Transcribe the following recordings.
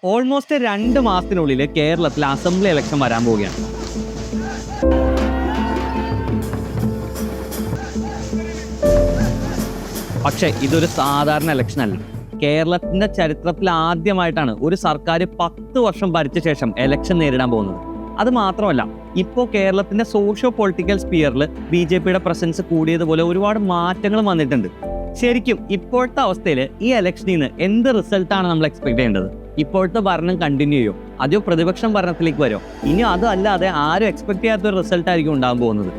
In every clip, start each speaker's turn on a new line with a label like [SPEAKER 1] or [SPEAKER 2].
[SPEAKER 1] Almost 2 മാസത്തിനുള്ളിൽ കേരളത്തിൽ assembly election വരാൻ പോവുകയാണ്. പക്ഷേ ഇതൊരു സാധാരണ ഇലക്ഷൻ അല്ല. കേരളത്തിന്റെ ചരിത്രത്തിൽ ആദ്യമായിട്ടാണ് ഒരു സർക്കാർ 10 വർഷം ഭരിച്ച ശേഷം ഇലക്ഷൻ നേരിടാൻ പോകുന്നത്. അത് മാത്രമല്ല, ഇപ്പോൾ കേരളത്തിന്റെ സോഷ്യോ പൊളിറ്റിക്കൽ സ്പിയറിൽ BJPയുടെ പ്രസൻസ് കൂടിയതുപോലെ ഒരുപാട് മാറ്റങ്ങൾ വന്നിട്ടുണ്ട്. ശരിക്കും ഇപ്പോഴത്തെ അവസ്ഥയിൽ ഈ ഇലക്ഷനിൽ നിന്ന് എന്ത് റിസൾട്ടാണ് നമ്മൾ എക്സ്പെക്ട് ചെയ്യേണ്ടത്? ഇപ്പോഴത്തെ ഭരണം കണ്ടിന്യൂ ചെയ്യോ, അതോ പ്രതിപക്ഷം ഭരണത്തിലേക്ക് വരുമോ? ഇനി അതല്ലാതെ ആരും എക്സ്പെക്ട് ചെയ്യാത്തൊരു റിസൾട്ടായിരിക്കും ഉണ്ടാകാൻ പോകുന്നത്.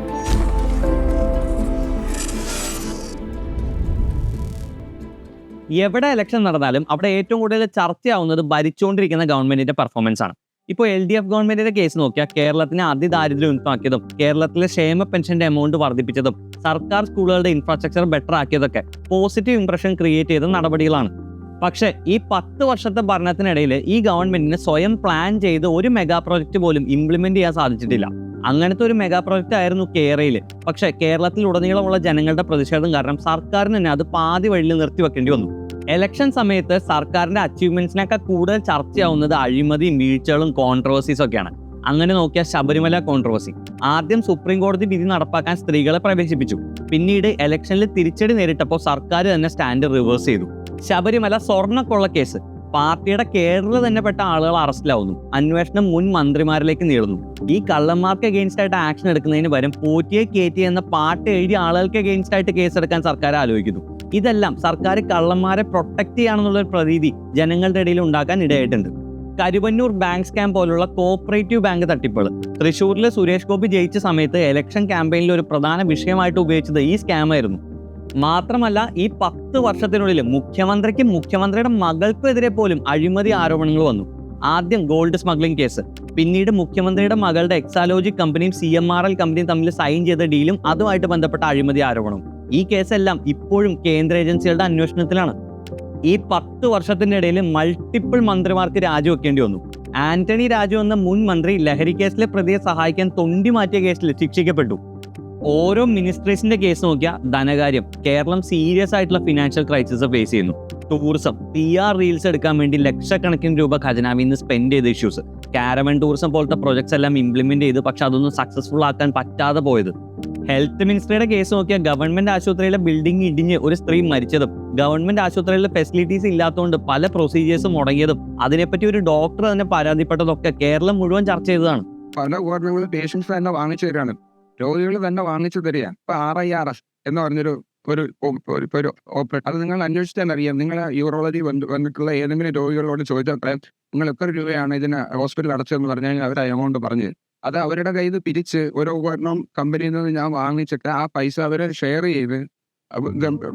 [SPEAKER 1] എവിടെ ഇലക്ഷൻ നടന്നാലും അവിടെ ഏറ്റവും കൂടുതൽ ചർച്ചയാവുന്നത് ഭരിച്ചുകൊണ്ടിരിക്കുന്ന ഗവൺമെന്റിന്റെ പെർഫോമൻസ് ആണ്. ഇപ്പോൾ LDF ഗവൺമെന്റിന്റെ കേസ് നോക്കിയാൽ കേരളത്തിനെ അതിദാരിദ്ര്യം ഉൾപ്പാക്കിയതും കേരളത്തിലെ ക്ഷേമ പെൻഷന്റെ എമൗണ്ട് വർദ്ധിപ്പിച്ചതും സർക്കാർ സ്കൂളുകളുടെ ഇൻഫ്രാസ്ട്രക്ചർ ബെറ്റർ ആക്കിയതൊക്കെ പോസിറ്റീവ് ഇംപ്രഷൻ ക്രിയേറ്റ് ചെയ്ത നടപടികളാണ്. പക്ഷേ ഈ 10 വർഷത്തെ ഭരണത്തിനിടയിൽ ഈ ഗവൺമെന്റിന് സ്വയം പ്ലാൻ ചെയ്ത് ഒരു മെഗാ പ്രോജക്റ്റ് പോലും ഇംപ്ലിമെന്റ് ചെയ്യാൻ സാധിച്ചിട്ടില്ല. അങ്ങനത്തെ ഒരു മെഗാ പ്രോജക്റ്റ് ആയിരുന്നു കേരളയിൽ. പക്ഷേ കേരളത്തിൽ ഉടനീളമുള്ള ജനങ്ങളുടെ പ്രതിഷേധം കാരണം സർക്കാരിന് തന്നെ അത് പാതി വഴിയിൽ നിർത്തിവെക്കേണ്ടി വന്നു. ഇലക്ഷൻ സമയത്ത് സർക്കാരിന്റെ അച്ചീവ്മെന്റ്സിനൊക്കെ കൂടുതൽ ചർച്ചയാവുന്നത് അഴിമതിയും വീഴ്ചകളും കോൺട്രവേഴ്സീസും ഒക്കെയാണ്. അങ്ങനെ നോക്കിയാൽ ശബരിമല കോൺട്രവേഴ്സി. ആദ്യം സുപ്രീം കോടതി വിധി നടപ്പാക്കാൻ സ്ത്രീകളെ പ്രവേശിപ്പിച്ചു. പിന്നീട് ഇലക്ഷനിൽ തിരിച്ചടി നേരിട്ടപ്പോൾ സർക്കാർ തന്നെ സ്റ്റാൻഡ് റിവേഴ്സ് ചെയ്തു. ശബരിമല സ്വർണ്ണക്കൊള്ള കേസ്. പാർട്ടിയുടെ കേഡറിൽ തന്നെ പെട്ട ആളുകൾ അറസ്റ്റിലാവുന്നു. അന്വേഷണം മുൻ മന്ത്രിമാരിലേക്ക് നീളുന്നു. ഈ കള്ളന്മാർക്ക് അഗെയിൻസ്റ്റ് ആയിട്ട് ആക്ഷൻ എടുക്കുന്നതിന് പകരം പോറ്റിയെ കയറ്റി എന്ന പാട്ട് എഴുതിയ ആളുകൾക്ക് അഗെയിൻസ്റ്റ് ആയിട്ട് കേസെടുക്കാൻ സർക്കാർ ആലോചിക്കുന്നു. ഇതെല്ലാം സർക്കാർ കള്ളന്മാരെ പ്രൊട്ടക്ട് ചെയ്യാണെന്നുള്ളൊരു പ്രതീതി ജനങ്ങളുടെ ഇടയിൽ ഉണ്ടാക്കാൻ ഇടയായിട്ടുണ്ട്. കരുവന്നൂർ ബാങ്ക് സ്കാം പോലുള്ള കോഓപ്പറേറ്റീവ് ബാങ്ക് തട്ടിപ്പുകൾ. തൃശ്ശൂരിലെ സുരേഷ് ഗോപി ജയിച്ച സമയത്ത് ഇലക്ഷൻ ക്യാമ്പയിനിൽ ഒരു പ്രധാന വിഷയമായിട്ട് ഉപയോഗിച്ചത് ഈ സ്കാമായിരുന്നു. മാത്രമല്ല, ഈ 10 വർഷത്തിനുള്ളിൽ മുഖ്യമന്ത്രിക്കും മുഖ്യമന്ത്രിയുടെ മകൾക്കും എതിരെ പോലും അഴിമതി ആരോപണങ്ങൾ വന്നു. ആദ്യം ഗോൾഡ് സ്മഗ്ലിംഗ് കേസ്, പിന്നീട് മുഖ്യമന്ത്രിയുടെ മകളുടെ എക്സാലോജി കമ്പനിയും CMRL കമ്പനിയും തമ്മിൽ സൈൻ ചെയ്ത ഡീലും അതുമായിട്ട് ബന്ധപ്പെട്ട അഴിമതി ആരോപണവും. ഈ കേസെല്ലാം ഇപ്പോഴും കേന്ദ്ര ഏജൻസികളുടെ അന്വേഷണത്തിലാണ്. ഈ 10 വർഷത്തിന്റെ ഇടയിൽ മൾട്ടിപ്പിൾ മന്ത്രിമാർക്ക് രാജിവെക്കേണ്ടി വന്നു. ആന്റണി രാജു എന്ന മുൻ മന്ത്രി ലഹരി കേസിലെ പ്രതിയെ സഹായിക്കാൻ തൊണ്ടി മാറ്റിയ കേസിൽ ശിക്ഷിക്കപ്പെട്ടു. ഓരോ മിനിസ്ട്രീസിന്റെ കേസ് നോക്കിയാൽ ധനകാര്യം, കേരളം സീരിയസ് ആയിട്ടുള്ള ഫിനാൻഷ്യൽ ക്രൈസിസ് ഫേസ് ചെയ്യുന്നു. ടൂറിസം, PR റീൽസ് എടുക്കാൻ വേണ്ടി ലക്ഷക്കണക്കിന് രൂപ ഖജനാവിൽ നിന്ന് സ്പെൻഡ് ചെയ്ത ഇഷ്യൂസ്. കാരവൻ ടൂറിസം പോലത്തെ പ്രൊജക്ട്സ് എല്ലാം ഇംപ്ലിമെന്റ് ചെയ്ത് പക്ഷെ അതൊന്നും സക്സസ്ഫുൾ ആക്കാൻ പറ്റാതെ പോയത്. ഹെൽത്ത് മിനിസ്ട്രിയുടെ കേസ് നോക്കിയാൽ ഗവൺമെന്റ് ആശുപത്രിയിലെ ബിൽഡിംഗ് ഇടിഞ്ഞ് ഒരു സ്ത്രീ മരിച്ചതും ഗവൺമെന്റ് ആശുപത്രിയിലെ ഫെസിലിറ്റീസ് ഇല്ലാത്തതുകൊണ്ട് പല പ്രൊസീജിയേഴ്സും മുടങ്ങിയതും അതിനെപ്പറ്റി ഒരു ഡോക്ടർ തന്നെ പരാതിപ്പെട്ടതൊക്കെ കേരളം മുഴുവൻ ചർച്ച ചെയ്തതാണ്.
[SPEAKER 2] പല ഉപകരണങ്ങളും പേഷ്യൻസ് തന്നെ വാങ്ങിച്ചു തരാണ്, രോഗികൾ തന്നെ വാങ്ങിച്ചു തരിക. ഇപ്പൊ RIRS എന്ന് പറഞ്ഞൊരു ഓപ്പറേറ്റ്, അത് നിങ്ങൾ അന്വേഷിച്ചാൽ അറിയാം. നിങ്ങൾ യൂറോളജി വന്നിട്ടുള്ള ഏതെങ്കിലും രോഗികളോട് ചോദിച്ചാൽ നിങ്ങൾ എത്ര രൂപയാണ് ഇതിന് ഹോസ്പിറ്റൽ അടച്ചതെന്ന് പറഞ്ഞു കഴിഞ്ഞാൽ അവർ അമൗണ്ട് പറഞ്ഞു. അത് അവരുടെ കയ്യിൽ പിരിച്ച് ഓരോ ഉപകരണം കമ്പനിയിൽ നിന്ന് ഞാൻ വാങ്ങിച്ചിട്ട് ആ പൈസ അവരെ ഷെയർ ചെയ്ത്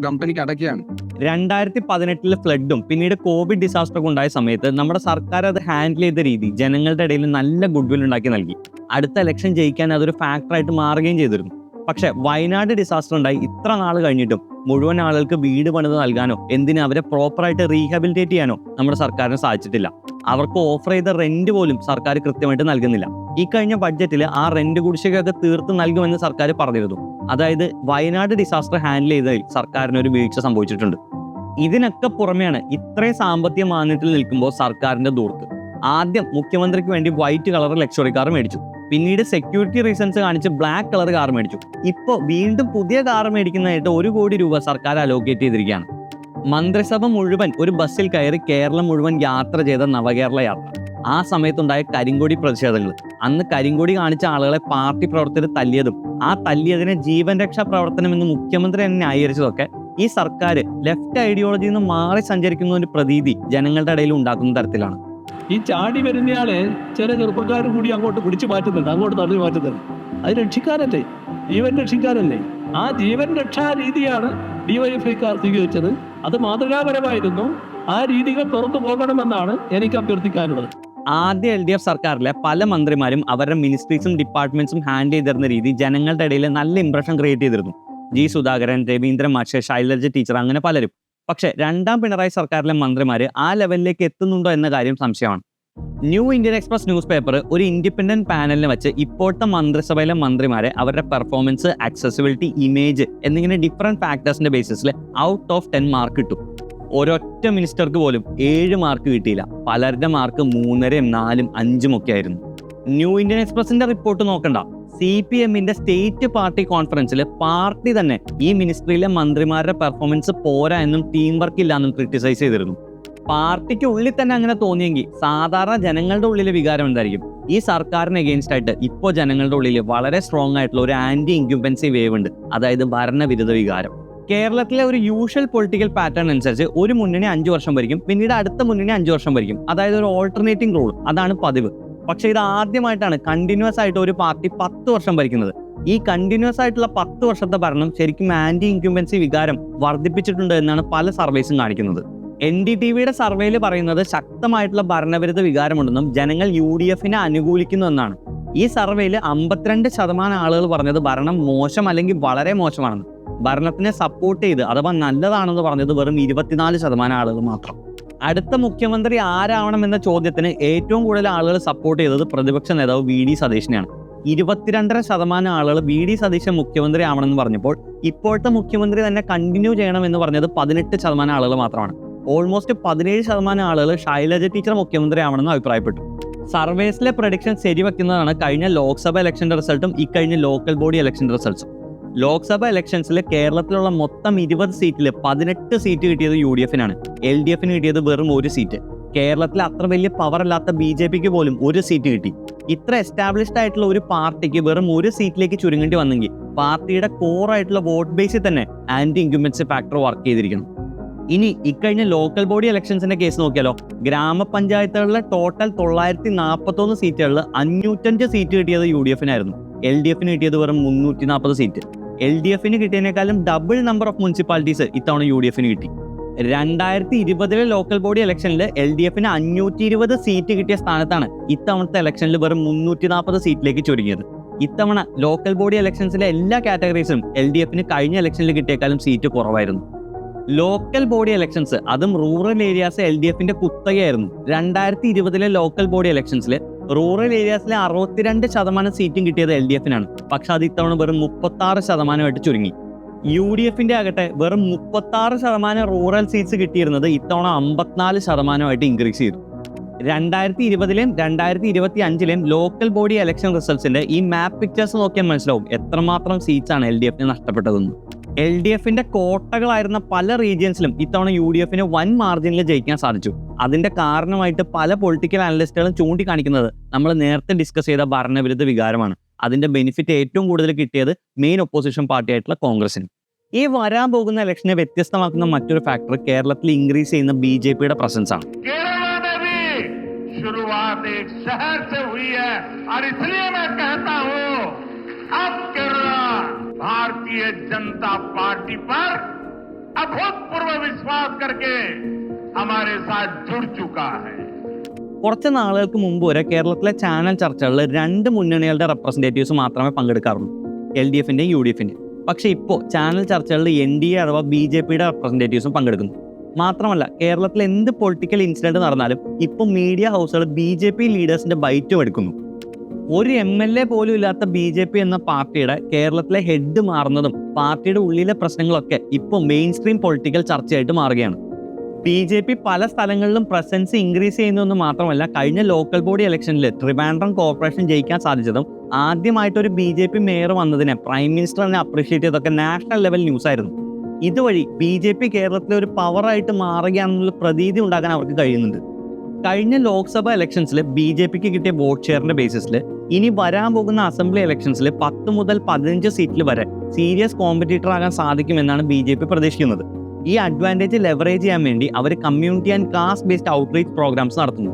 [SPEAKER 2] കമ്പനിക്ക് അടയ്ക്കുകയാണ്.
[SPEAKER 1] 2018 ഫ്ലഡും പിന്നീട് കോവിഡ് ഡിസാസ്റ്റർ ഉണ്ടായ സമയത്ത് നമ്മുടെ സർക്കാർ അത് ഹാൻഡിൽ ചെയ്ത രീതി ജനങ്ങളുടെ ഇടയിൽ നല്ല ഗുഡ്വിൽ ഉണ്ടാക്കി നൽകി. അടുത്ത ഇലക്ഷൻ ജയിക്കാൻ അതൊരു ഫാക്ടറായിട്ട് മാറുകയും ചെയ്തിരുന്നു. പക്ഷെ വയനാട് ഡിസാസ്റ്റർ ഉണ്ടായി ഇത്ര നാൾ കഴിഞ്ഞിട്ടും മുഴുവൻ ആളുകൾക്ക് വീട് പണിത് നൽകാനോ എന്തിനും അവരെ പ്രോപ്പറായിട്ട് റീഹാബിലിറ്റേറ്റ് ചെയ്യാനോ നമ്മുടെ സർക്കാരിന് സാധിച്ചിട്ടില്ല. അവർക്ക് ഓഫർ ചെയ്ത റെന്റ് പോലും സർക്കാർ കൃത്യമായിട്ട് നൽകുന്നില്ല. ഈ കഴിഞ്ഞ ബഡ്ജറ്റിൽ ആ റെന്റ് കുടിശ്ശികയൊക്കെ തീർത്ത് നൽകുമെന്ന് സർക്കാർ പറഞ്ഞിരുന്നു. അതായത് വയനാട് ഡിസാസ്റ്റർ ഹാൻഡിൽ ചെയ്തതിൽ സർക്കാരിന് ഒരു വീഴ്ച സംഭവിച്ചിട്ടുണ്ട്. ഇതിനൊക്കെ പുറമെയാണ് ഇത്രയും സാമ്പത്തിക മാന്യത്തിൽ നിൽക്കുമ്പോൾ സർക്കാരിന്റെ ദൂർത്ത്. ആദ്യം മുഖ്യമന്ത്രിക്ക് വേണ്ടി വൈറ്റ് കളർ ലക്ഷറി കാർ മേടിച്ചു, പിന്നീട് സെക്യൂരിറ്റി റീസൺസ് കാണിച്ച് ബ്ലാക്ക് കളർ കാർ മേടിച്ചു. ഇപ്പോൾ വീണ്ടും പുതിയ കാർ മേടിക്കുന്നതായിട്ട് 1 കോടി രൂപ സർക്കാർ അലോക്കേറ്റ് ചെയ്തിരിക്കുകയാണ്. മന്ത്രിസഭ മുഴുവൻ ഒരു ബസ്സിൽ കയറി കേരളം മുഴുവൻ യാത്ര ചെയ്ത നവകേരള യാത്ര. ആ സമയത്തുണ്ടായ കരിങ്കൊടി പ്രതിഷേധങ്ങൾ, അന്ന് കരിങ്കൊടി കാണിച്ച ആളുകളെ പാർട്ടി പ്രവർത്തകർ തല്ലിയതും ആ തല്ലിയതിനെ ജീവൻ രക്ഷാ പ്രവർത്തനം എന്ന് മുഖ്യമന്ത്രി തന്നെ ന്യായീകരിച്ചതൊക്കെ ഈ സർക്കാർ ലെഫ്റ്റ് ഐഡിയോളജിയിൽ നിന്ന് മാറി സഞ്ചരിക്കുന്ന ഒരു പ്രതീതി ജനങ്ങളുടെ ഇടയിൽ ഉണ്ടാക്കുന്ന തരത്തിലാണ്.
[SPEAKER 3] ഈ ചാടി വരുന്നയാളെ ചില ചെറുപ്പക്കാർ കൂടി അങ്ങോട്ട് പിടിച്ചു മാറ്റുന്നുണ്ട്, അങ്ങോട്ട് തള്ളി മാറ്റുന്നുണ്ട്. അത് രക്ഷിക്കാനല്ലേ, ജീവൻ രക്ഷിക്കാനല്ലേ? ആ ജീവൻ രക്ഷാ രീതിയാണ് DYFIക്കാർ സ്വീകരിച്ചത്. അത് മാതൃകാപരമായിരുന്നു. ആ രീതികൾ തുറന്നു പോകണമെന്നാണ് എനിക്ക് അഭ്യർത്ഥിക്കാനുള്ളത്.
[SPEAKER 1] ആദ്യ LDF സർക്കാരിലെ പല മന്ത്രിമാരും അവരുടെ മിനിസ്ട്രീസും ഡിപ്പാർട്ട്മെന്റ്സും ഹാൻഡിൽ ചെയ്തിരുന്ന രീതി ജനങ്ങളുടെ ഇടയിൽ നല്ല ഇംപ്രഷൻ ക്രിയേറ്റ് ചെയ്തിരുന്നു. G. സുധാകരൻ, രവീന്ദ്രൻ മാഷ്, ശൈലജ ടീച്ചർ, അങ്ങനെ പലരും. പക്ഷേ 2ാം പിണറായി സർക്കാരിലെ മന്ത്രിമാർ ആ ലെവലിലേക്ക് എത്തുന്നുണ്ടോ എന്ന കാര്യം സംശയമാണ്. New Indian express news paper ഒരു ഇൻഡിപെൻഡന്റ് പാനലിനെ വെച്ച് ഇപ്പോഴത്തെ മന്ത്രിസഭയിലെ മന്ത്രിമാരെ അവരുടെ പെർഫോമൻസ്, ആക്സസിബിലിറ്റി, ഇമേജ് എന്നിങ്ങനെ ഡിഫറെന്റ് ഫാക്ടേഴ്സിന്റെ ബേസിസിൽ ഔട്ട് ഓഫ് 10 മാർക്ക് കിട്ടും. ഒരൊറ്റ മിനിസ്റ്റർക്ക് പോലും 7 മാർക്ക് കിട്ടിയില്ല. പലരുടെ മാർക്ക് 3.5, 4, 5 ഒക്കെ ആയിരുന്നു. ന്യൂ ഇന്ത്യൻ എക്സ്പ്രസിന്റെ റിപ്പോർട്ട് നോക്കണ്ട. CPM-ന്റെ സ്റ്റേറ്റ് പാർട്ടി കോൺഫറൻസിൽ പാർട്ടി തന്നെ ഈ മിനിസ്ട്രിയിലെ മന്ത്രിമാരുടെ പെർഫോമൻസ് പോരാ എന്നും ടീം വർക്ക് ഇല്ല എന്നും ക്രിട്ടിസൈസ് ചെയ്തിരുന്നു. പാർട്ടിക്ക് ഉള്ളിൽ തന്നെ അങ്ങനെ തോന്നിയെങ്കിൽ സാധാരണ ജനങ്ങളുടെ ഉള്ളിലെ വികാരം എന്തായിരിക്കും? ഈ സർക്കാരിന് എഗെയിൻസ്റ്റ് ആയിട്ട് ഇപ്പോൾ ജനങ്ങളുടെ ഉള്ളിൽ വളരെ സ്ട്രോങ് ആയിട്ടുള്ള ഒരു ആന്റി ഇൻക്യുംബൻസി വേവ് ഉണ്ട്, അതായത് ഭരണവിരുദ്ധ വികാരം. കേരളത്തിലെ ഒരു യൂഷ്വൽ പൊളിറ്റിക്കൽ പാറ്റേൺ അനുസരിച്ച് ഒരു മുന്നണി 5 വർഷം ഭരിക്കും, പിന്നീട് അടുത്ത മുന്നണി 5 വർഷം ഭരിക്കും, അതായത് ഒരു ഓൾട്ടർനേറ്റിംഗ് റൂൾ, അതാണ് പതിവ്. പക്ഷേ ഇത് ആദ്യമായിട്ടാണ് കണ്ടിന്യൂസ് ആയിട്ട് ഒരു പാർട്ടി 10 വർഷം ഭരിക്കുന്നത്. ഈ കണ്ടിന്യൂസ് ആയിട്ടുള്ള 10 വർഷത്തെ ഭരണം ശരിക്കും ആന്റി ഇൻക്യുംബൻസി വികാരം വർദ്ധിപ്പിച്ചിട്ടുണ്ട് എന്നാണ് പല സർവേസും കാണിക്കുന്നത്. NDTVയുടെ സർവേയിൽ പറയുന്നത് ശക്തമായിട്ടുള്ള ഭരണവിരുദ്ധ വികാരമുണ്ടെന്നും ജനങ്ങൾ UDF-നെ അനുകൂലിക്കുന്നു എന്നാണ്. ഈ സർവേയിൽ 52% ആളുകൾ പറഞ്ഞത് ഭരണം മോശം അല്ലെങ്കിൽ വളരെ മോശമാണെന്ന്. ഭരണത്തിനെ സപ്പോർട്ട് ചെയ്ത് അഥവാ നല്ലതാണെന്ന് പറഞ്ഞത് വെറും 24% ആളുകൾ മാത്രം. അടുത്ത മുഖ്യമന്ത്രി ആരാവണം എന്ന ചോദ്യത്തിന് ഏറ്റവും കൂടുതൽ ആളുകൾ സപ്പോർട്ട് ചെയ്തത് പ്രതിപക്ഷ നേതാവ് VD സതീശനെയാണ്. 22.5% ആളുകൾ VD സതീശൻ മുഖ്യമന്ത്രി ആവണമെന്ന് പറഞ്ഞപ്പോൾ ഇപ്പോഴത്തെ മുഖ്യമന്ത്രി തന്നെ കണ്ടിന്യൂ ചെയ്യണമെന്ന് പറഞ്ഞത് 18% ആളുകൾ മാത്രമാണ്. ഓൾമോസ്റ്റ് 17% ആളുകൾ ശൈലജ ടീച്ചർ മുഖ്യമന്ത്രി ആവണമെന്ന് അഭിപ്രായപ്പെട്ടു. സർവേസിലെ പ്രഡിക്ഷൻ ശരിവെക്കുന്നതാണ് കഴിഞ്ഞ ലോക്സഭ ഇലക്ഷന്റെ റിസൾട്ടും ഇക്കഴിഞ്ഞ ലോക്കൽ ബോഡി ഇലക്ഷന്റെ റിസൾട്ട്സും. ലോക്സഭ ഇലക്ഷൻസിൽ കേരളത്തിലുള്ള മൊത്തം 20 സീറ്റിൽ 18 സീറ്റ് കിട്ടിയത് UDF-നാണ്. LDF-ന് കിട്ടിയത് വെറും 1 സീറ്റ്. കേരളത്തിൽ അത്ര വലിയ പവർ അല്ലാത്ത BJP-ക്ക് പോലും 1 സീറ്റ് കിട്ടി. ഇത്ര എസ്റ്റാബ്ലിഷ്ഡ് ആയിട്ടുള്ള ഒരു പാർട്ടിക്ക് വെറും 1 സീറ്റിലേക്ക് ചുരുങ്ങേണ്ടി വന്നെങ്കിൽ പാർട്ടിയുടെ കോറായിട്ടുള്ള വോട്ട് ബേസിൽ തന്നെ ആന്റി ഇൻക്യുംബൻസി ഫാക്ടർ വർക്ക് ചെയ്തിരിക്കുന്നു. ഇനി ഇക്കഴിഞ്ഞ ലോക്കൽ ബോഡി ഇലക്ഷൻസിന്റെ കേസ് നോക്കിയാലോ, ഗ്രാമപഞ്ചായത്തുകളിലെ ടോട്ടൽ 941 സീറ്റുകളിൽ 505 സീറ്റ് കിട്ടിയത് UDF-നായിരുന്നു. LDF-ന് കിട്ടിയത് വെറും 340 സീറ്റ്. LDF-ന് കിട്ടിയതിനേക്കാളും ഡബിൾ നമ്പർ ഓഫ് മുനിസിപ്പാലിറ്റീസ് ഇത്തവണ UDF-ന് കിട്ടി. 2020 ലോക്കൽ ബോഡി ഇലക്ഷനിൽ LDF-ന് 520 സീറ്റ് കിട്ടിയ സ്ഥാനത്താണ് ഇത്തവണത്തെ ഇലക്ഷനിൽ വെറും 340 സീറ്റിലേക്ക് ചുരുങ്ങിയത്. ഇത്തവണ ലോക്കൽ ബോഡി ഇലക്ഷൻസിലെ എല്ലാ കാറ്റഗറീസും LDF-ന് കഴിഞ്ഞ ഇലക്ഷനിൽ കിട്ടിയേക്കാളും സീറ്റ് കുറവായിരുന്നു. ലോക്കൽ ബോഡി ഇലക്ഷൻസ്, അതും റൂറൽ ഏരിയാസ് LDF-ന്റെ കുത്തകയായിരുന്നു. 2020 ലോക്കൽ ബോഡി ഇലക്ഷൻസിൽ റൂറൽ ഏരിയാസിലെ 62% സീറ്റും കിട്ടിയത് LDF-നാണ്. പക്ഷെ അത് ഇത്തവണ വെറും 36% ചുരുങ്ങി. UDF-ന്റെ ആകട്ടെ വെറും 36% റൂറൽ സീറ്റ്സ് കിട്ടിയിരുന്നത് ഇത്തവണ 54% ഇൻക്രീസ് ചെയ്തു. 2020-ലെയും 2025-ലെയും ലോക്കൽ ബോഡി ഇലക്ഷൻ റിസൾട്ട്സിന്റെ ഈ മാപ്പ് പിക്ചേഴ്സ് നോക്കിയാൽ മനസ്സിലാവും എത്രമാത്രം സീറ്റ്സ് ആണ് LDF-ന് നഷ്ടപ്പെട്ടതെന്ന്. LDF-ന്റെ കോട്ടകളായിരുന്ന പല റീജിയൻസിലും ഇത്തവണ UDF-ന് വൻ മാർജിനിൽ ജയിക്കാൻ സാധിച്ചു. അതിന്റെ കാരണമായിട്ട് പല പൊളിറ്റിക്കൽ അനലിസ്റ്റുകളും ചൂണ്ടിക്കാണിക്കുന്നത് നമ്മൾ നേരത്തെ ഡിസ്കസ് ചെയ്ത ഭരണവിരുദ്ധ വികാരമാണ്. അതിന്റെ ബെനിഫിറ്റ് ഏറ്റവും കൂടുതൽ കിട്ടിയത് മെയിൻ ഒപ്പോസിഷൻ പാർട്ടി ആയിട്ടുള്ള കോൺഗ്രസിന്. ഈ വരാൻ പോകുന്ന ഇലക്ഷനെ വ്യത്യസ്തമാക്കുന്ന മറ്റൊരു ഫാക്ടർ കേരളത്തിൽ ഇൻക്രീസ് ചെയ്യുന്ന BJP-യുടെ പ്രസൻസ് ആണ്.
[SPEAKER 4] शुरुआत एक शहर से हुई है और इसलिए मैं कहता हूं अब केरला भारतीय जनता पार्टी पर अभूतपूर्व विश्वास करके हमारे साथ जुड़ चुका है.
[SPEAKER 1] കുറച്ച് നാളുകൾക്ക് മുമ്പ് വരെ കേരളത്തിലെ ചാനൽ ചർച്ചകളിൽ 2 മുന്നണികളുടെ റെപ്രസെന്റേറ്റീവ്സ് മാത്രമേ പങ്കെടുക്കാറുള്ളൂ, LDF-ന്റെയും UDF-ന്റെയും. പക്ഷേ ഇപ്പോൾ ചാനൽ ചർച്ചകളിൽ NDA അഥവാ BJP-യുടെ റെപ്രസെന്റേറ്റീവ്സും പങ്കെടുക്കുന്നു. മാത്രമല്ല കേരളത്തിൽ എന്ത് പൊളിറ്റിക്കൽ ഇൻസിഡന്റ് നടന്നാലും ഇപ്പോൾ മീഡിയ ഹൗസുകൾ BJP ലീഡേഴ്സിന്റെ ബൈറ്റും എടുക്കുന്നു. ഒരു MLA പോലും ഇല്ലാത്ത BJP എന്ന പാർട്ടിയുടെ കേരളത്തിലെ ഹെഡ് മാറുന്നതും പാർട്ടിയുടെ ഉള്ളിലെ പ്രശ്നങ്ങളൊക്കെ ഇപ്പോൾ മെയിൻ സ്ട്രീം പൊളിറ്റിക്കൽ ചർച്ചയായിട്ട് മാറുകയാണ്. BJP പല സ്ഥലങ്ങളിലും പ്രസൻസ് ഇൻക്രീസ് ചെയ്യുന്നതെന്ന് മാത്രമല്ല, കഴിഞ്ഞ ലോക്കൽ ബോഡി ഇലക്ഷനിൽ ട്രിവാൻഡ്രം കോർപ്പറേഷൻ ജയിക്കാൻ സാധിച്ചതും ആദ്യമായിട്ടൊരു BJP മേയർ വന്നതിനെ പ്രൈം മിനിസ്റ്റർ തന്നെ അപ്രീഷിയേറ്റ് ചെയ്തൊക്കെ നാഷണൽ ലെവൽ ന്യൂസ് ആയിരുന്നു. ഇതുവഴി BJP കേരളത്തിലെ ഒരു പവറായിട്ട് മാറുകയാണെന്നുള്ള പ്രതീതി ഉണ്ടാക്കാൻ അവർക്ക് കഴിയുന്നുണ്ട്. കഴിഞ്ഞ ലോക്സഭ ഇലക്ഷൻസിൽ BJP-ക്ക് കിട്ടിയ വോട്ട് ഷെയറിന്റെ ബേസിസിൽ ഇനി വരാൻ പോകുന്ന അസംബ്ലി ഇലക്ഷൻസിൽ 10 മുതൽ 15 സീറ്റിൽ വരെ സീരിയസ് കോമ്പറ്റീറ്റർ ആകാൻ സാധിക്കുമെന്നാണ് BJP പ്രതീക്ഷിക്കുന്നത്. ഈ അഡ്വാൻറ്റേജ് ലെവറേജ് ചെയ്യാൻ വേണ്ടി അവർ community and caste based outreach programmes നടത്തുന്നു.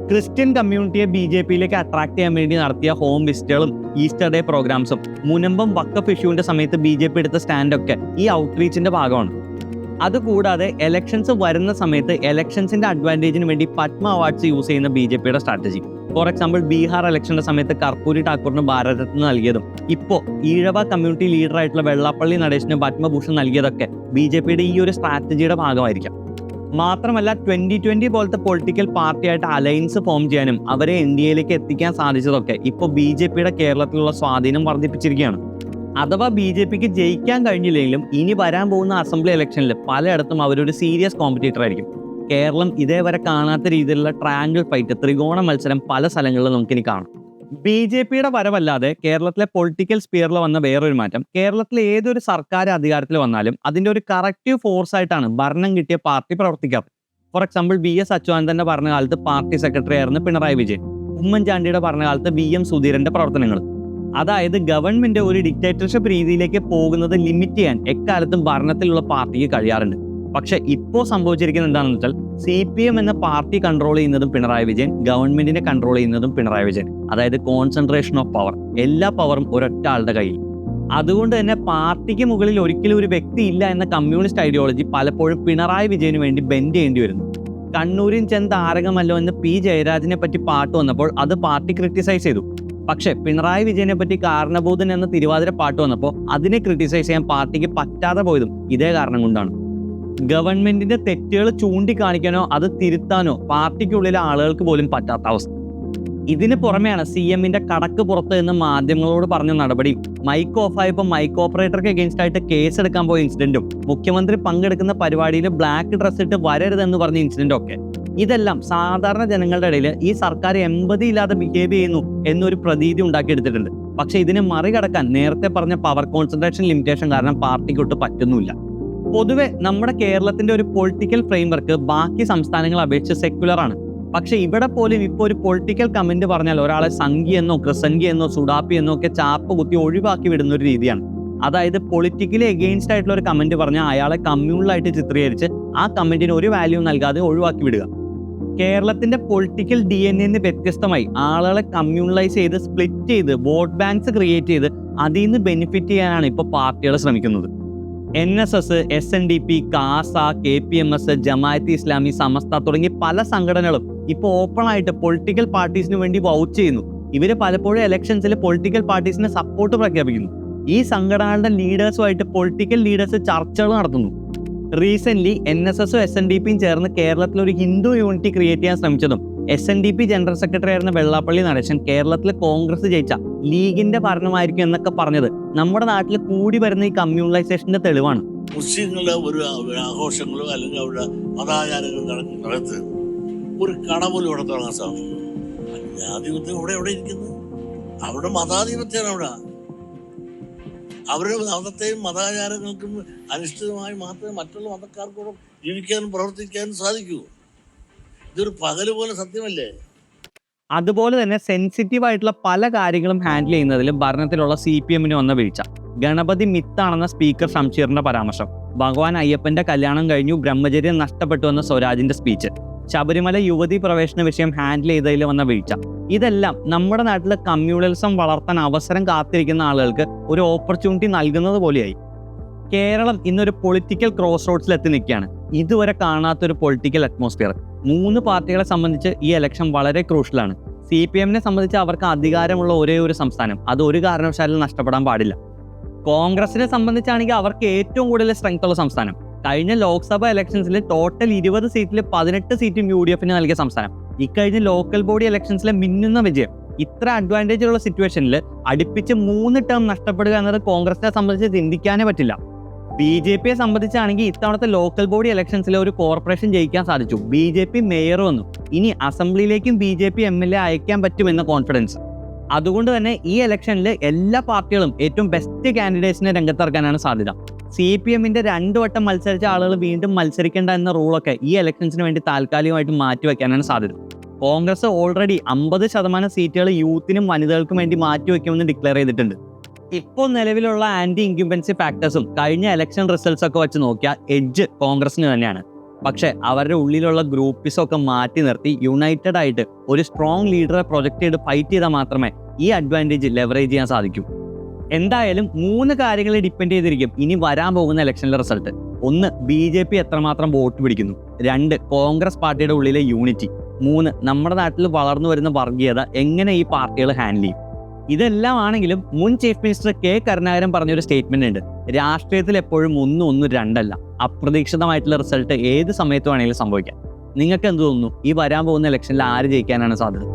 [SPEAKER 1] ക്രിസ്ത്യൻ കമ്മ്യൂണിറ്റിയെ BJP-യിലേക്ക് അട്രാക്ട് ചെയ്യാൻ വേണ്ടി നടത്തിയ ഹോം വിസിറ്റുകളും ഈസ്റ്റർ ഡേ പ്രോഗ്രാംസും മുനമ്പം വഖഫ് ഇഷ്യൂവിന്റെ സമയത്ത് BJP എടുത്ത സ്റ്റാൻഡൊക്കെ ഈ ഔട്ട്റീച്ചിന്റെ ഭാഗമാണ്. അതുകൂടാതെ എലക്ഷൻസ് വരുന്ന സമയത്ത് എലക്ഷൻസിന്റെ അഡ്വാൻറ്റേജിന് വേണ്ടി പത്മ അവാർഡ്സ് യൂസ് ചെയ്യുന്ന BJP-യുടെ സ്ട്രാറ്റജി. ഫോർ എക്സാമ്പിൾ ബീഹാർ ഇലക്ഷന്റെ സമയത്ത് കർപ്പൂരി ഠാക്കൂറിന് ഭാരതരത്ന നൽകിയതും ഇപ്പോൾ ഈഴവ കമ്മ്യൂണിറ്റി ലീഡറായിട്ടുള്ള വെള്ളാപ്പള്ളി നടേശന് പത്മഭൂഷൺ നൽകിയതൊക്കെ BJP-യുടെ ഈ ഒരു സ്ട്രാറ്റജിയുടെ ഭാഗമായിരിക്കാം. മാത്രമല്ല 2020 പോലത്തെ പൊളിറ്റിക്കൽ പാർട്ടിയായിട്ട് അലയൻസ് ഫോം ചെയ്യാനും അവരെ NDA-യിലേക്ക് എത്തിക്കാൻ സാധിച്ചതൊക്കെ ഇപ്പോൾ BJP-യുടെ കേരളത്തിലുള്ള സ്വാധീനം വർദ്ധിപ്പിച്ചിരിക്കുകയാണ്. അഥവാ BJPക്ക് ജയിക്കാൻ കഴിഞ്ഞില്ലെങ്കിലും ഇനി വരാൻ പോകുന്ന അസംബ്ലി ഇലക്ഷനിൽ പലയിടത്തും അവരൊരു സീരിയസ് കോമ്പറ്റീറ്റർ ആയിരിക്കും. കേരളം ഇതേവരെ കാണാത്ത രീതിയിലുള്ള ട്രയാങ്കിൾ ഫൈറ്റ്, ത്രികോണ മത്സരം പല സ്ഥലങ്ങളിലും നമുക്കിനി കാണാം. BJPയുടെ വരവല്ലാതെ കേരളത്തിലെ പൊളിറ്റിക്കൽ സ്പിയറിൽ വന്ന വേറൊരു മാറ്റം, കേരളത്തിലെ ഏതൊരു സർക്കാർ അധികാരത്തിൽ വന്നാലും അതിൻ്റെ ഒരു കറക്റ്റീവ് ഫോഴ്സ് ആയിട്ടാണ് ഭരണം കിട്ടിയ പാർട്ടി പ്രവർത്തിക്കാറ്. ഫോർ എക്സാമ്പിൾ VS അച്യുതാനന്ദന്റെ ഭരണകാലത്ത് പാർട്ടി സെക്രട്ടറി ആയിരുന്നു പിണറായി വിജയൻ. ഉമ്മൻചാണ്ടിയുടെ ഭരണകാലത്ത് VM സുധീരന്റെ പ്രവർത്തനങ്ങൾ. അതായത് ഗവൺമെന്റ് ഒരു ഡിക്റ്റേറ്റർഷിപ്പ് രീതിയിലേക്ക് പോകുന്നത് ലിമിറ്റ് ചെയ്യാൻ എക്കാലത്തും ഭരണത്തിലുള്ള പാർട്ടിക്ക് കഴിയാറുണ്ട്. പക്ഷെ ഇപ്പോൾ സംഭവിച്ചിരിക്കുന്നത് എന്താണെന്ന് വെച്ചാൽ CPM എന്ന പാർട്ടി കൺട്രോൾ ചെയ്യുന്നതും പിണറായി വിജയൻ, ഗവൺമെന്റിനെ കൺട്രോൾ ചെയ്യുന്നതും പിണറായി വിജയൻ. അതായത് കോൺസെൻട്രേഷൻ ഓഫ് പവർ, എല്ലാ പവറും ഒരൊറ്റ ആളുടെ കയ്യിൽ. അതുകൊണ്ട് തന്നെ പാർട്ടിക്ക് മുകളിൽ ഒരിക്കലും ഒരു വ്യക്തി ഇല്ല എന്ന കമ്മ്യൂണിസ്റ്റ് ഐഡിയോളജി പലപ്പോഴും പിണറായി വിജയന് വേണ്ടി ബെൻഡ് ചെയ്യേണ്ടി വരുന്നു. കണ്ണൂരിൻ ചെന്ന് താരകമല്ലോ എന്ന് P ജയരാജനെ പറ്റി പാട്ട് വന്നപ്പോൾ അത് പാർട്ടി ക്രിട്ടിസൈസ് ചെയ്തു. പക്ഷെ പിണറായി വിജയനെ പറ്റി കാരണബോധൻ എന്ന തിരുവാതിര പാട്ട് വന്നപ്പോൾ അതിനെ ക്രിട്ടിസൈസ് ചെയ്യാൻ പാർട്ടിക്ക് പറ്റാതെ പോയതും ഇതേ കാരണം കൊണ്ടാണ്. ഗവൺമെന്റിന്റെ തെറ്റുകൾ ചൂണ്ടിക്കാണിക്കാനോ അത് തിരുത്താനോ പാർട്ടിക്കുള്ളിലെ ആളുകൾക്ക് പോലും പറ്റാത്ത അവസ്ഥ. ഇതിന് പുറമെയാണ് CMന്റെ കടക്ക് പുറത്ത് എന്ന് മാധ്യമങ്ങളോട് പറഞ്ഞ നടപടിയും, മൈക്ക് ഓഫായപ്പോൾ മൈക്ക് ഓപ്പറേറ്റർക്ക് എഗെയിൻസ്റ്റ് ആയിട്ട് കേസ് എടുക്കാൻ പോയ ഇൻസിഡന്റും, മുഖ്യമന്ത്രി പങ്കെടുക്കുന്ന പരിപാടിയിൽ ബ്ലാക്ക് ഡ്രസ് ഇട്ട് വരരുതെന്ന് പറഞ്ഞ ഇൻസിഡന്റും ഒക്കെ. ഇതെല്ലാം സാധാരണ ജനങ്ങളുടെ ഇടയിൽ ഈ സർക്കാർ എമ്പതി ഇല്ലാതെ ബിഹേവ് ചെയ്യുന്നു എന്നൊരു പ്രതീതി ഉണ്ടാക്കിയെടുത്തിട്ടുണ്ട്. പക്ഷെ ഇതിനെ മറികടക്കാൻ നേരത്തെ പറഞ്ഞ പവർ കോൺസെൻട്രേഷൻ ലിമിറ്റേഷൻ കാരണം പാർട്ടിക്കൊട്ട് പറ്റുന്നില്ല. പൊതുവെ നമ്മുടെ കേരളത്തിന്റെ ഒരു പൊളിറ്റിക്കൽ ഫ്രെയിംവർക്ക് ബാക്കി സംസ്ഥാനങ്ങളെ അപേക്ഷിച്ച് സെക്യുലർ ആണ്. പക്ഷെ ഇവിടെ പോലും ഇപ്പോൾ ഒരു പൊളിറ്റിക്കൽ കമന്റ് പറഞ്ഞാൽ ഒരാളെ സംഘി എന്നോ ക്രിസംഗി എന്നോ സുഡാപ്പി എന്നോ ഒക്കെ ചാപ്പ് കുത്തി ഒഴിവാക്കി വിടുന്ന ഒരു രീതിയാണ്. അതായത് പൊളിറ്റിക്കലി എഗെയിൻസ്റ്റ് ആയിട്ടുള്ള ഒരു കമന്റ് പറഞ്ഞാൽ അയാളെ കമ്മ്യൂണലായിട്ട് ചിത്രീകരിച്ച് ആ കമന്റിന് ഒരു വാല്യൂ നൽകാതെ ഒഴിവാക്കി വിടുക. കേരളത്തിന്റെ പൊളിറ്റിക്കൽ DNA വ്യത്യസ്തമായി ആളുകളെ കമ്മ്യൂണലൈസ് ചെയ്ത് സ്പ്ലിറ്റ് ചെയ്ത് വോട്ട് ബാങ്ക്സ് ക്രിയേറ്റ് ചെയ്ത് അതിൽ നിന്ന് ബെനിഫിറ്റ് ചെയ്യാനാണ് ഇപ്പോൾ പാർട്ടികൾ ശ്രമിക്കുന്നത്. NSS, SNDP, കാസ, KPMS, ജമാഅത്ത് ഇസ്ലാമി, സമസ്ത തുടങ്ങി പല സംഘടനകളും ഇപ്പോൾ ഓപ്പൺ ആയിട്ട് പൊളിറ്റിക്കൽ പാർട്ടീസിന് വേണ്ടി വൗച്ച് ചെയ്യുന്നു. ഇവര് പലപ്പോഴും ഇലക്ഷൻസിൽ പൊളിറ്റിക്കൽ പാർട്ടീസിന് സപ്പോർട്ട് പ്രഖ്യാപിക്കുന്നു. ഈ സംഘടനകളുടെ ലീഡേഴ്സുമായിട്ട് പൊളിറ്റിക്കൽ ലീഡേഴ്സ് ചർച്ചകൾ നടത്തുന്നു. റീസെന്റ് NSSഉം SNDPയും ചേർന്ന് കേരളത്തിൽ ഒരു ഹിന്ദു യൂണിറ്റി ക്രിയേറ്റ് ചെയ്യാൻ ശ്രമിച്ചതും SNDP ജനറൽ സെക്രട്ടറി ആയിരുന്ന വെള്ളാപ്പള്ളി നടേശൻ കേരളത്തിൽ കോൺഗ്രസ് ജയിച്ച ലീഗിന്റെ ഭരണമായിരിക്കും എന്നൊക്കെ പറഞ്ഞത് നമ്മുടെ നാട്ടിൽ കൂടി വരുന്ന ഈ കമ്മ്യൂണലൈസേഷന്റെ തെളിവാണ്.
[SPEAKER 5] മുസ്ലിങ്ങളുടെ ഒരു ആഘോഷങ്ങളോ അല്ലെങ്കിൽ അവരുടെ മതാചാരങ്ങൾ നടത്ത് ഒരു കട പോലും ഇവിടെ തുടങ്ങാൻ സാധിക്കും. ജാധിപത്യം എവിടെ ഇരിക്കുന്നു? അവിടെ മതാധിപത്യമാണ്. അവിടെ അവരുടെ മതത്തെയും മതാചാരങ്ങൾക്കും അനിഷ്ഠിതമായി മാത്രമേ മറ്റുള്ള മതക്കാർക്കൂടെ ജീവിക്കാനും പ്രവർത്തിക്കാനും സാധിക്കൂ. ഇതൊരു പകല് പോലെ സത്യമല്ലേ?
[SPEAKER 1] അതുപോലെ തന്നെ സെൻസിറ്റീവ് ആയിട്ടുള്ള പല കാര്യങ്ങളും ഹാൻഡിൽ ചെയ്യുന്നതിലും ഭരണത്തിലുള്ള CPMന് വന്ന വീഴ്ച. ഗണപതി മിത്താണെന്ന സ്പീക്കർ ഷംഷീറിന്റെ പരാമർശം, ഭഗവാൻ അയ്യപ്പന്റെ കല്യാണം കഴിഞ്ഞു ബ്രഹ്മചര്യം നഷ്ടപ്പെട്ടു എന്ന സ്വരാജിന്റെ സ്പീച്ച്, ശബരിമല യുവതി പ്രവേശന വിഷയം ഹാൻഡിൽ ചെയ്തതിൽ വന്ന വീഴ്ച. ഇതെല്ലാം നമ്മുടെ നാട്ടിലെ കമ്മ്യൂണലിസം വളർത്താൻ അവസരം കാത്തിരിക്കുന്ന ആളുകൾക്ക് ഒരു ഓപ്പർച്യൂണിറ്റി നൽകുന്നത് പോലെയായി. കേരളം ഇന്നൊരു പൊളിറ്റിക്കൽ ക്രോസ് റോഡ്സിൽ എത്തി നിൽക്കുകയാണ്. ഇതുവരെ കാണാത്തൊരു പൊളിറ്റിക്കൽ അറ്റ്മോസ്ഫിയർ. 3 പാർട്ടികളെ സംബന്ധിച്ച് ഈ ഇലക്ഷൻ വളരെ ക്രൂഷ്യലാണ്. CPMനെ സംബന്ധിച്ച് അവർക്ക് അധികാരമുള്ള ഒരേ ഒരു സംസ്ഥാനം, അത് ഒരു കാരണവശാലും നഷ്ടപ്പെടാൻ പാടില്ല. കോൺഗ്രസിനെ സംബന്ധിച്ചാണെങ്കിൽ അവർക്ക് ഏറ്റവും കൂടുതൽ സ്ട്രെങ്ത് ഉള്ള സംസ്ഥാനം. കഴിഞ്ഞ ലോക്സഭാ ഇലക്ഷൻസിൽ ടോട്ടൽ 20 സീറ്റിൽ 18 സീറ്റും UDFന് നൽകിയ സംസ്ഥാനം. ഇക്കഴിഞ്ഞ ലോക്കൽ ബോഡി ഇലക്ഷൻസിലെ മിന്നുന്ന വിജയം. ഇത്ര അഡ്വാൻറ്റേജ് ഉള്ള സിറ്റുവേഷനിൽ അടുപ്പിച്ച് 3 ടേം നഷ്ടപ്പെടുക എന്നത് കോൺഗ്രസിനെ സംബന്ധിച്ച് ചിന്തിക്കാനേ പറ്റില്ല. BJPയെ സംബന്ധിച്ചാണെങ്കിൽ ഇത്തവണത്തെ ലോക്കൽ ബോഡി ഇലക്ഷൻസിലെ ഒരു കോർപ്പറേഷൻ ജയിക്കാൻ സാധിച്ചു. BJP മേയർ വന്നു. ഇനി അസംബ്ലിയിലേക്കും BJP MLA അയക്കാൻ പറ്റുമെന്ന കോൺഫിഡൻസ്. അതുകൊണ്ട് തന്നെ ഈ ഇലക്ഷനിൽ എല്ലാ പാർട്ടികളും ഏറ്റവും ബെസ്റ്റ് കാൻഡിഡേറ്റ്സിനെ രംഗത്തിറക്കാനാണ് സാധ്യത. CPMന്റെ 2 വട്ടം മത്സരിച്ച ആളുകൾ വീണ്ടും മത്സരിക്കേണ്ട എന്ന റൂളൊക്കെ ഈ ഇലക്ഷൻസിന് വേണ്ടി താൽക്കാലികമായിട്ട് മാറ്റിവെക്കാനാണ് സാധ്യത. കോൺഗ്രസ് ഓൾറെഡി 50% സീറ്റുകൾ യൂത്തിനും വനിതകൾക്കും വേണ്ടി മാറ്റിവെക്കുമെന്ന് ഡിക്ലെയർ ചെയ്തിട്ടുണ്ട്. ഇപ്പോൾ നിലവിലുള്ള ആന്റി ഇൻക്യുംബൻസി ഫാക്ടേഴ്സും കഴിഞ്ഞ ഇലക്ഷൻ റിസൾട്ട്സ് ഒക്കെ വെച്ച് നോക്കിയാൽ എഡ്ജ് കോൺഗ്രസിന് തന്നെയാണ്. പക്ഷെ അവരുടെ ഉള്ളിലുള്ള ഗ്രൂപ്പിസൊക്കെ മാറ്റി നിർത്തി യുണൈറ്റഡ് ആയിട്ട് ഒരു സ്ട്രോങ് ലീഡറെ പ്രൊജക്ട് ചെയ്ത് ഫൈറ്റ് ചെയ്താൽ മാത്രമേ ഈ അഡ്വാൻറ്റേജ് ലെവറേജ് ചെയ്യാൻ സാധിക്കൂ. എന്തായാലും 3 കാര്യങ്ങളെ ഡിപ്പെൻഡ് ചെയ്തിരിക്കും ഇനി വരാൻ പോകുന്ന ഇലക്ഷനിലെ റിസൾട്ട്. 1, BJP എത്രമാത്രം വോട്ട് പിടിക്കുന്നു. 2, കോൺഗ്രസ് പാർട്ടിയുടെ ഉള്ളിലെ യൂണിറ്റി. 3, നമ്മുടെ നാട്ടിൽ വളർന്നു വരുന്ന വർഗീയത എങ്ങനെ ഈ പാർട്ടികൾ ഹാൻഡിൽ ചെയ്യും. ഇതെല്ലാം ആണെങ്കിലും മുൻ ചീഫ് മിനിസ്റ്റർ K. കരുണാകരൻ പറഞ്ഞൊരു സ്റ്റേറ്റ്മെന്റ് ഉണ്ട്, രാഷ്ട്രീയത്തിൽ എപ്പോഴും 1, 1, 2 അല്ല, അപ്രതീക്ഷിതമായിട്ടുള്ള റിസൾട്ട് ഏത് സമയത്ത് വേണമെങ്കിലും സംഭവിക്കാം. നിങ്ങൾക്ക് എന്ത് തോന്നുന്നു, ഈ വരാൻ പോകുന്ന ഇലക്ഷനിൽ ആര് ജയിക്കാനാണ് സാധ്യത?